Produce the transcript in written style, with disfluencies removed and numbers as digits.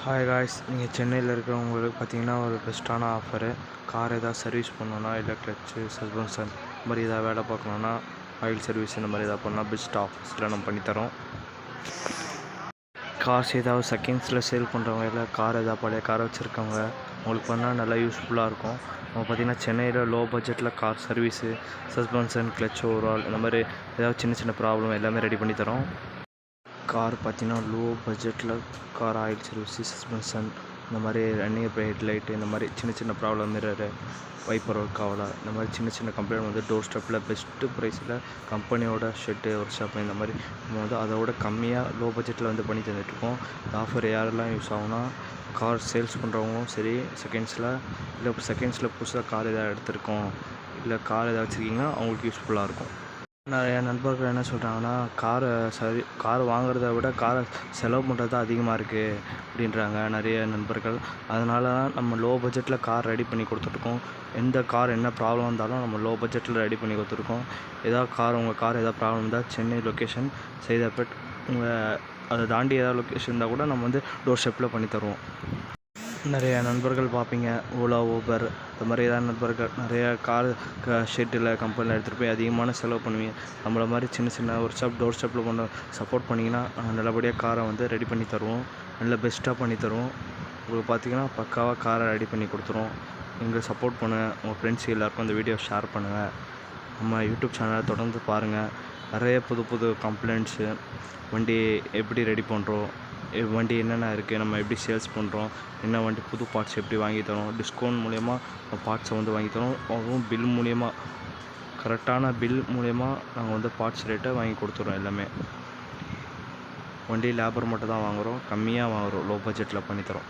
Hi guys, நீங்கள் சென்னையில் இருக்கிறவங்களுக்கு பார்த்தீங்கன்னா ஒரு பெஸ்ட்டான ஆஃபரு. கார் எதாவது சர்வீஸ் பண்ணணுன்னா, இல்லை கிளச்சு சஸ்பென்ஷன் இந்த மாதிரி எதாவது வேலை பார்க்கணுன்னா, ஆயில் சர்வீஸ் இந்த மாதிரி எதாவது பண்ணால் பெஸ்ட் ஆஃபர்ஸில் நம்ம பண்ணித்தரோம். கார்ஸ் ஏதாவது செகண்ட்ஸில் சேல் பண்ணுறவங்க, இல்லை கார் எதாவது பழைய காரை வச்சுருக்கவங்க, உங்களுக்கு பண்ணால் நல்லா யூஸ்ஃபுல்லாக இருக்கும். நம்ம பார்த்திங்கன்னா சென்னையில் லோ பட்ஜெட்டில் car service, suspension, clutch overall இந்த மாதிரி ஏதாவது சின்ன சின்ன ப்ராப்ளம் எல்லாமே ரெடி பண்ணி தரோம். கார் பார்த்திங்கன்னா லோ பட்ஜெட்டில் கார் ஆயில் சர்வீஸு, சஸ்பென்ஷன் இந்த மாதிரி ரன்னிங் இப்போ ஹெட்லைட்டு இந்த மாதிரி சின்ன சின்ன ப்ராப்ளம், மிரரு, வைப்பர் ஒர்க் ஆகலை, இந்த மாதிரி சின்ன சின்ன கம்ப்ளைண்ட் வந்து டோர் ஸ்டெப்பில் பெஸ்ட்டு ப்ரைஸில் கம்பெனியோட ஷெட்டு ஒர்க் ஷாப் இந்த மாதிரி நம்ம வந்து அதோட கம்மியாக லோ பட்ஜெட்டில் வந்து பண்ணி தந்துட்டுருக்கோம். இந்த ஆஃபர் யாரெல்லாம் யூஸ் ஆகும்னா, கார் சேல்ஸ் பண்ணுறவங்களும் சரி, செகண்ட்ஸில் இல்லை செகண்ட்ஸில் புதுசாக கார் எதாவது எடுத்திருக்கோம், இல்லை கார் எதாவது வச்சுருக்கீங்கன்னா அவங்களுக்கு யூஸ்ஃபுல்லாக இருக்கும். நிறைய நண்பர்கள் என்ன சொல்கிறாங்கன்னா, கார் வாங்குறத விட காரை செலவு பண்ணுறது தான் அதிகமாக இருக்குது அப்படின்றாங்க நிறைய நண்பர்கள். அதனால தான் நம்ம லோ பட்ஜெட்டில் கார் ரெடி பண்ணி கொடுத்துட்ருக்கோம். எந்த கார் என்ன ப்ராப்ளம் இருந்தாலும் நம்ம லோ பட்ஜெட்டில் ரெடி பண்ணி கொடுத்துருக்கோம். உங்கள் கார் எதாவது ப்ராப்ளம் இருந்தால் சென்னை லொக்கேஷன் சைதாப்பேட், அதை தாண்டி ஏதாவது லொக்கேஷன் இருந்தால் கூட நம்ம வந்து டோர் ஸ்டெப்பில் பண்ணி தருவோம். நிறைய நண்பர்கள் பார்ப்பீங்க, ஓலா, ஊபர் இந்த மாதிரி ஏதாவது நண்பர்கள் நிறைய கார் ஷெட்டில் கம்பெனியில் எடுத்துகிட்டு போய் அதிகமான செலவு பண்ணுவீங்க. நம்மளை மாதிரி சின்ன சின்ன ஒர்க் ஷாப் டோர் ஸ்டெப்பில் கொண்டு சப்போர்ட் பண்ணிங்கன்னா நல்லபடியாக காரை வந்து ரெடி பண்ணி தருவோம், நல்ல பெஸ்ட்டாக பண்ணி தருவோம். உங்களுக்கு பார்த்திங்கன்னா பக்காவாக காரை ரெடி பண்ணி கொடுத்துருவோம். எங்களுக்கு சப்போர்ட் பண்ணுங்கள், உங்கள் ஃப்ரெண்ட்ஸ் எல்லாேருக்கும் இந்த வீடியோ ஷேர் பண்ணுங்கள். நம்ம யூடியூப் சேனலை தொடர்ந்து பாருங்கள். நிறைய புது புது கம்ப்ளைண்ட்ஸு, வண்டி எப்படி ரெடி பண்ணுறோம், வண்டி என்னென்ன இருக்குது, நம்ம எப்படி சேல்ஸ் பண்ணுறோம், என்ன வண்டி புது பார்ட்ஸ் எப்படி வாங்கி தரோம், டிஸ்கவுண்ட் மூலயமா பார்ட்ஸை வந்து வாங்கி தரோம். அதுவும் பில் மூலயமா, கரெக்டான பில் மூலயமா நாங்கள் வந்து பார்ட்ஸ் ரேட்டை வாங்கி கொடுத்துறோம். எல்லாமே வண்டி லேபர் மட்டும் தான் வாங்குகிறோம், கம்மியாக வாங்குகிறோம், லோ பட்ஜெட்டில் பண்ணித்தரோம்.